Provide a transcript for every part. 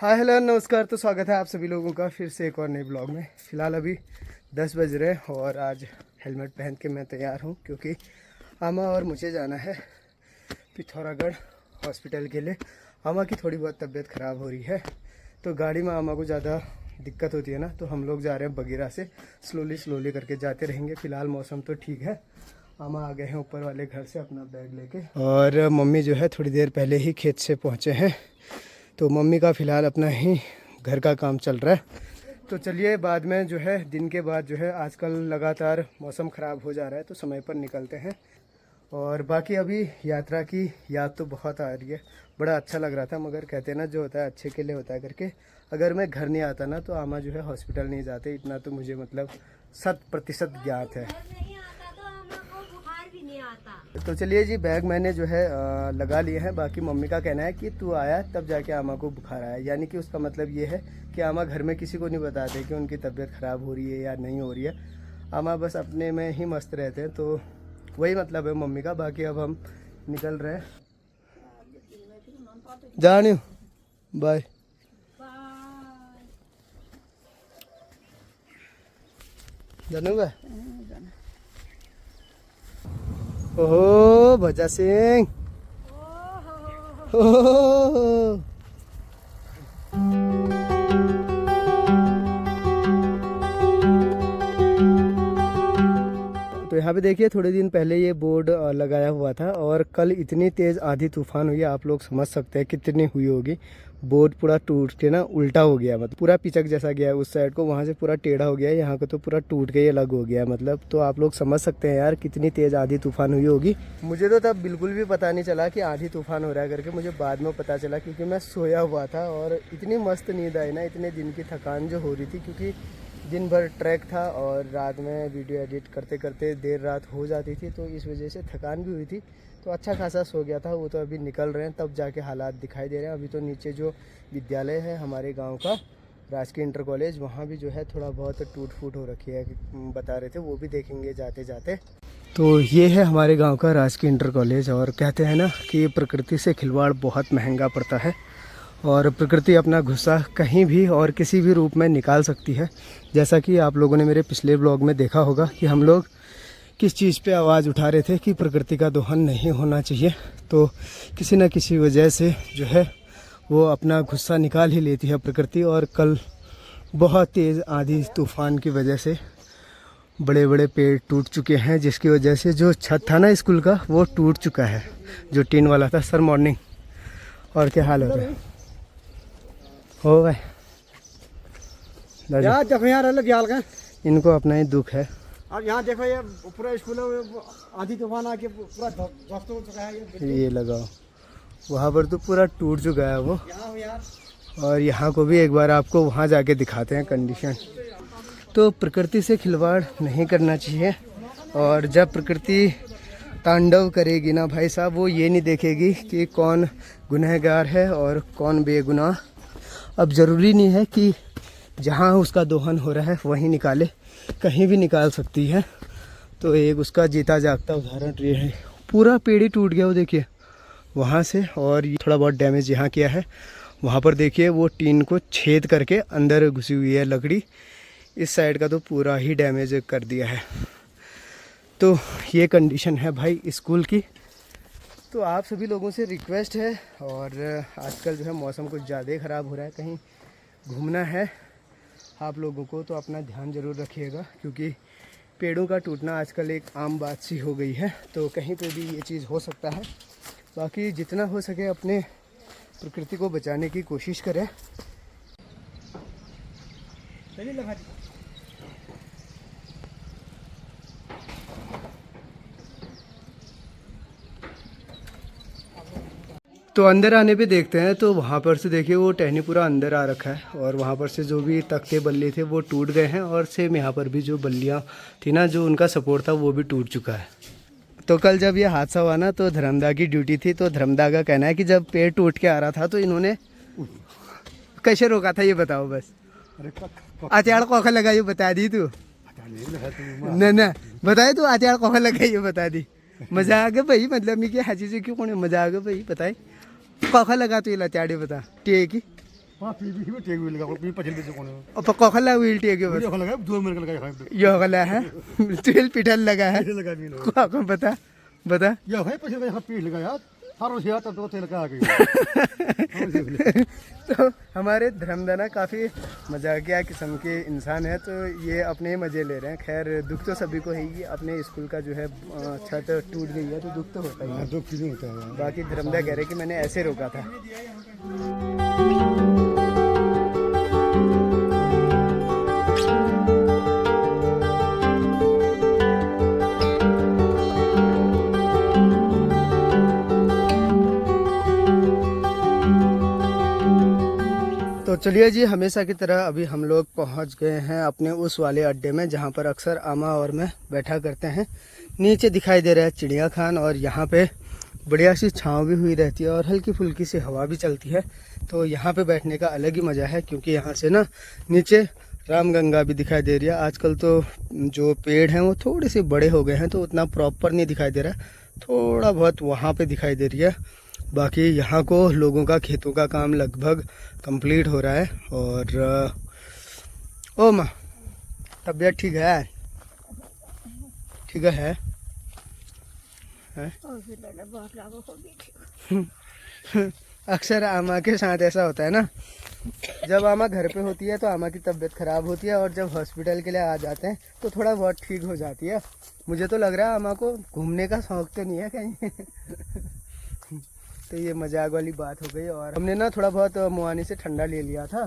Hi hello नमस्कार। तो स्वागत है आप सभी लोगों का फिर से एक और नए ब्लॉग में। फ़िलहाल अभी 10 बज रहे हैं और आज हेलमेट पहन के मैं तैयार हूँ क्योंकि आमा और मुझे जाना है पिथौरागढ़ हॉस्पिटल के लिए। आमा की थोड़ी बहुत तबीयत ख़राब हो रही है तो गाड़ी में आमा को ज़्यादा दिक्कत होती है ना, तो हम लोग जा रहे हैं बगीरा से। स्लोली करके जाते रहेंगे। फ़िलहाल मौसम तो ठीक है। आमा आ गए हैं ऊपर वाले घर से अपना बैग लेके और मम्मी जो है थोड़ी देर पहले ही खेत से पहुँचे हैं। तो मम्मी का फ़िलहाल अपना ही घर का काम चल रहा है। तो चलिए बाद में जो है दिन के बाद जो है आजकल लगातार मौसम ख़राब हो जा रहा है तो समय पर निकलते हैं। और बाकी अभी यात्रा की याद तो बहुत आ रही है। बड़ा अच्छा लग रहा था, मगर कहते हैं ना जो होता है अच्छे के लिए होता है करके। अगर मैं घर नहीं आता ना तो आमा जो है हॉस्पिटल नहीं जाते, इतना तो मुझे मतलब 100% ज्ञात है। तो चलिए जी, बैग मैंने जो है लगा लिए हैं। बाकी मम्मी का कहना है कि तू आया तब जाके आमा को बुखार आया, यानी कि उसका मतलब ये है कि आमा घर में किसी को नहीं बताते कि उनकी तबीयत ख़राब हो रही है या नहीं हो रही है। आमा बस अपने में ही मस्त रहते हैं, तो वही मतलब है मम्मी का। बाकी अब हम निकल रहे हैं। जानियो बाय। जानूंगा। ओहो भजा सिंह। ओहो। तो यहाँ पे देखिए थोड़े दिन पहले ये बोर्ड लगाया हुआ था और कल इतनी तेज़ आंधी तूफान हुई, आप लोग समझ सकते हैं कितनी हुई होगी। बोर्ड पूरा टूट के ना उल्टा हो गया, मतलब पूरा पिचक जैसा गया उस साइड को, वहाँ से पूरा टेढ़ा हो गया, यहाँ को तो पूरा टूट के ही अलग हो गया मतलब। तो आप लोग समझ सकते हैं यार कितनी तेज़ आंधी तूफान हुई होगी। मुझे तो तब बिल्कुल भी पता नहीं चला कि आंधी तूफान हो रहा है करके, मुझे बाद में पता चला क्योंकि मैं सोया हुआ था और इतनी मस्त नींद आई ना, इतने दिन की थकान जो हो रही थी क्योंकि दिन भर ट्रैक था और रात में वीडियो एडिट करते करते देर रात हो जाती थी, तो इस वजह से थकान भी हुई थी। तो अच्छा खासा सो गया था। वो तो अभी निकल रहे हैं तब जाके हालात दिखाई दे रहे हैं। अभी तो नीचे जो विद्यालय है हमारे गांव का, राजकीय इंटर कॉलेज, वहाँ भी जो है थोड़ा बहुत टूट फूट हो रखी है बता रहे थे, वो भी देखेंगे जाते जाते। तो ये है हमारे गाँव का राजकीय इंटर कॉलेज। और कहते हैं ना कि प्रकृति से खिलवाड़ बहुत महंगा पड़ता है और प्रकृति अपना गुस्सा कहीं भी और किसी भी रूप में निकाल सकती है। जैसा कि आप लोगों ने मेरे पिछले ब्लॉग में देखा होगा कि हम लोग किस चीज़ पे आवाज़ उठा रहे थे कि प्रकृति का दोहन नहीं होना चाहिए। तो किसी न किसी वजह से जो है वो अपना गुस्सा निकाल ही लेती है प्रकृति। और कल बहुत तेज़ आंधी तूफान की वजह से बड़े बड़े पेड़ टूट चुके हैं, जिसकी वजह से जो छत था ना स्कूल का वो टूट चुका है, जो टीन वाला था। सर मॉर्निंग, और क्या हाल हो रहा है? हो गए यार देखो यार अलग याल का इनको अपना ही दुख है। अब यहाँ देखो ये पूरा स्कूल आधी तूफान आके पूरा ध्वस्त हो चुका है। ये लगाओ, वहाँ पर तो पूरा टूट चुका है वो। यहाँ यार, और यहाँ को भी एक बार आपको वहाँ जाके दिखाते हैं कंडीशन। तो प्रकृति से खिलवाड़ नहीं करना चाहिए। और जब प्रकृति तांडव करेगी ना भाई साहब, वो ये नहीं देखेगी कि कौन गुनहगार है और कौन बेगुनाह। अब ज़रूरी नहीं है कि जहाँ उसका दोहन हो रहा है वहीं निकाले, कहीं भी निकाल सकती है। तो एक उसका जीता जागता उदाहरण ये है। पूरा पेड़ ही टूट गया वो देखिए वहाँ से। और ये थोड़ा बहुत डैमेज यहाँ किया है। वहाँ पर देखिए वो टीन को छेद करके अंदर घुसी हुई है लकड़ी। इस साइड का तो पूरा ही डैमेज कर दिया है। तो ये कंडीशन है भाई स्कूल की। तो आप सभी लोगों से रिक्वेस्ट है, और आजकल जो है मौसम कुछ ज़्यादा ही ख़राब हो रहा है, कहीं घूमना है आप लोगों को तो अपना ध्यान ज़रूर रखिएगा क्योंकि पेड़ों का टूटना आजकल एक आम बात सी हो गई है। तो कहीं पे भी ये चीज़ हो सकता है। बाकी जितना हो सके अपने प्रकृति को बचाने की कोशिश करें। तो अंदर आने पे देखते हैं। तो वहाँ पर से देखिए वो टहनी पूरा अंदर आ रखा है और वहाँ पर से जो भी तख्ते बल्ले थे वो टूट गए हैं। और सेम यहाँ पर भी जो बल्लियाँ थी ना, जो उनका सपोर्ट था वो भी टूट चुका है। तो कल जब ये हादसा हुआ ना तो धर्मदा की ड्यूटी थी। तो धर्मदा का कहना है कि जब पेड़ टूट के आ रहा था तो इन्होंने कैसे रोका था ये बताओ बस। आत्याड़ कौखा लगा ये बता दी तू ना बताए तू आत्याड़ कौखा लगा ये बता दी। मजा आ गया भाई, मतलब मैं क्या हाजी से क्यों कौन मजा आ गया भाई बताए कौखा लगा तो ये लत्याड़े बता टे की वहाँ पी भी टेक भी लगा पी पचल भी कौन और पक्का खला व्हील टेक के बस लगा 2 मिनट लगा यो खला है तेल पिटल लगा है लगा भी को बता बता या है पचल यहाँ पी लगा यार हारो से आता तो तेल लगा गई तो हमारे धर्मदाना काफ़ी मजाकिया किस्म के इंसान है, तो ये अपने मज़े ले रहे हैं। खैर दुख तो सभी को है ही, अपने स्कूल का जो है छत टूट गई है तो दुख तो होता ही है। दुख क्यों होता है। बाकी धर्मदा कह रहे कि मैंने ऐसे रोका था। तो चलिए जी, हमेशा की तरह अभी हम लोग पहुंच गए हैं अपने उस वाले अड्डे में जहां पर अक्सर आमा और मैं बैठा करते हैं। नीचे दिखाई दे रहा है चिड़िया खान और यहाँ पे बढ़िया सी छांव भी हुई रहती है और हल्की फुल्की सी हवा भी चलती है। तो यहाँ पे बैठने का अलग ही मज़ा है, क्योंकि यहाँ से ना नीचे रामगंगा भी दिखाई दे रही है। आजकल तो जो पेड़ हैं वो थोड़े से बड़े हो गए हैं तो उतना प्रॉपर नहीं दिखाई दे रहा है, थोड़ा बहुत वहाँ पे दिखाई दे रही है। बाकी यहाँ को लोगों का खेतों का काम लगभग कंप्लीट हो रहा है। और ओ माँ, तबीयत ठीक है? ठीक है? अक्सर आमा के साथ ऐसा होता है ना, जब आमा घर पे होती है तो आमा की तबीयत ख़राब होती है और जब हॉस्पिटल के लिए आ जाते हैं तो थोड़ा बहुत ठीक हो जाती है। मुझे तो लग रहा है आमा को घूमने का शौक तो नहीं है कहीं। तो ये मजाक वाली बात हो गई। और हमने ना थोड़ा बहुत मुआनी से ठंडा ले लिया था,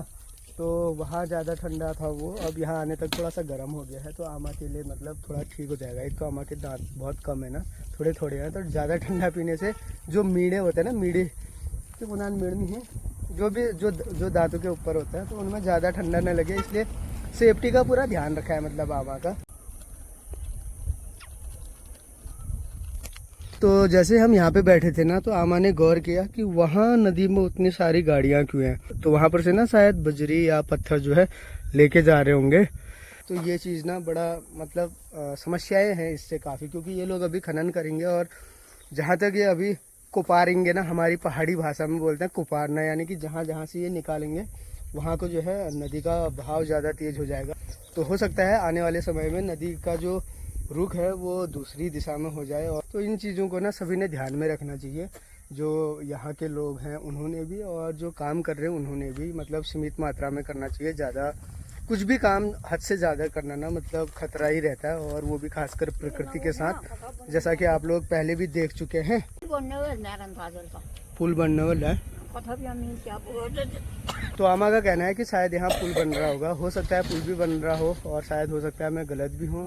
तो वहाँ ज़्यादा ठंडा था वो, अब यहाँ आने तक थोड़ा सा गर्म हो गया है। तो आमा के लिए मतलब थोड़ा ठीक हो जाएगा। एक तो आमा के दांत बहुत कम है ना, थोड़े थोड़े हैं, तो ज़्यादा ठंडा पीने से जो मीड़े होते हैं ना, मीड़े के बुनान मीड़ नहीं है, जो भी जो दांतों के ऊपर होता है, तो उनमें ज़्यादा ठंडा न लगे, इसलिए सेफ्टी का पूरा ध्यान रखा है मतलब आमा का। तो जैसे हम यहाँ पे बैठे थे ना, तो आमा ने गौर किया कि वहाँ नदी में उतनी सारी गाड़ियाँ क्यों हैं। तो वहाँ पर से ना शायद बजरी या पत्थर जो है लेके जा रहे होंगे। तो ये चीज़ ना बड़ा मतलब समस्याएं हैं इससे काफ़ी, क्योंकि ये लोग अभी खनन करेंगे और जहाँ तक ये अभी कुपारेंगे ना, हमारी पहाड़ी भाषा में बोलते हैं कुपारना, यानी कि जहाँ जहाँ से ये निकालेंगे वहाँ को जो है नदी का बहाव ज़्यादा तेज़ हो जाएगा। तो हो सकता है आने वाले समय में नदी का जो रुख है वो दूसरी दिशा में हो जाए। और तो इन चीज़ों को ना सभी ने ध्यान में रखना चाहिए, जो यहाँ के लोग हैं उन्होंने भी और जो काम कर रहे हैं उन्होंने भी, मतलब सीमित मात्रा में करना चाहिए। ज़्यादा कुछ भी काम हद से ज़्यादा करना ना मतलब खतरा ही रहता है, और वो भी खासकर प्रकृति के साथ, जैसा कि आप लोग पहले भी देख चुके हैं। पुल बनने वाला है, तो आमा का कहना है कि शायद यहाँ पुल बन रहा होगा, हो सकता है पुल भी बन रहा हो और शायद हो सकता है मैं गलत भी हूँ।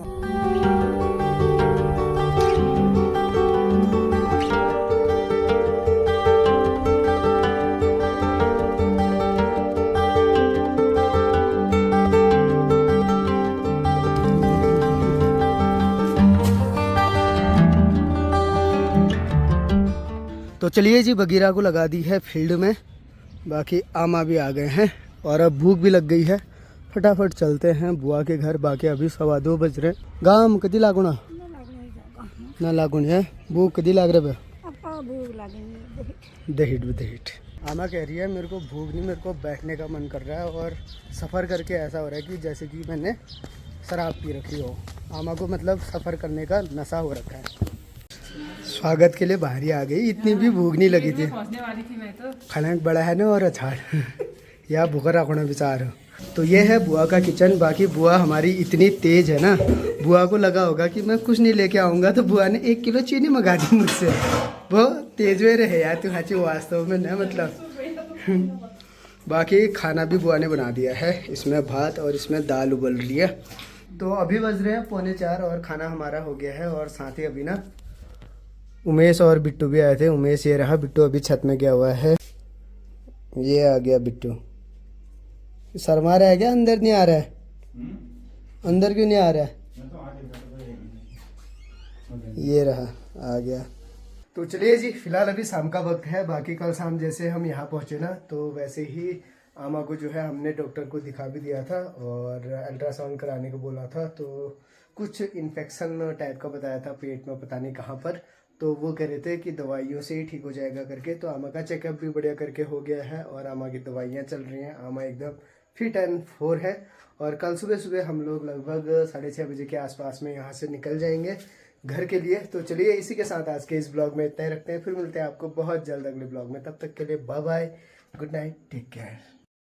तो चलिए जी, बगीरा को लगा दी है फील्ड में, बाकी आमा भी आ गए हैं और अब भूख भी लग गई है। फटाफट चलते हैं बुआ के घर। बाकी अभी 2:15 बज रहे। गाम कदी लागुना ना लागुन है, भूख कदी लाग रहे? दहिट। आमा कह रही है मेरे को भूख नहीं, मेरे को बैठने का मन कर रहा है, और सफ़र करके ऐसा हो रहा है कि जैसे कि मैंने शराब पी रखी हो। आमा को मतलब सफ़र करने का नशा हो रखा है। स्वागत के लिए बाहर ही आ गई, इतनी भी भूख नहीं लगी थी। खाना बड़ा है ना और अचार या भूखा रखना बेचार। तो ये है बुआ का किचन। बाकी बुआ हमारी इतनी तेज़ है ना, बुआ को लगा होगा कि मैं कुछ नहीं लेके आऊँगा, तो बुआ ने 1 किलो चीनी मंगा दी मुझसे। वो तेज वे रहे यार तू हाची वास्तव में ना मतलब। बाकी खाना भी बुआ ने बना दिया है, इसमें भात और इसमें दाल उबल रही है। तो अभी बज रहे हैं 3:45 और खाना हमारा हो गया है। और साथ ही अभी ना उमेश और बिट्टू भी आए थे। उमेश ये रहा, बिट्टू अभी छत में गया हुआ है। ये आ गया बिट्टू। शर्मा रहा है क्या? अंदर नहीं आ रहा है? अंदर क्यों नहीं आ रहा है? ये रहा, आ गया। तो चलिए जी, फिलहाल अभी शाम का वक्त है। बाकी कल शाम जैसे हम यहाँ पहुँचे ना, तो वैसे ही आमा को जो है हमने डॉक्टर को दिखा भी दिया था और अल्ट्रासाउंड कराने को बोला था। तो कुछ इन्फेक्शन टाइप का बताया था पेट में, पता नहीं कहाँ पर। तो वो कह रहे थे कि दवाइयों से ही ठीक हो जाएगा करके। तो आमा का चेकअप भी बढ़िया करके हो गया है और आमा की दवाइयाँ चल रही हैं। आमा एकदम फिट एंड फोर है। और कल सुबह सुबह हम लोग लगभग 6:30 बजे के आसपास में यहाँ से निकल जाएंगे घर के लिए। तो चलिए इसी के साथ आज के इस ब्लॉग में इतना ही रखते हैं, फिर मिलते हैं आपको बहुत जल्द अगले ब्लॉग में। तब तक के लिए bye bye, good night, take care.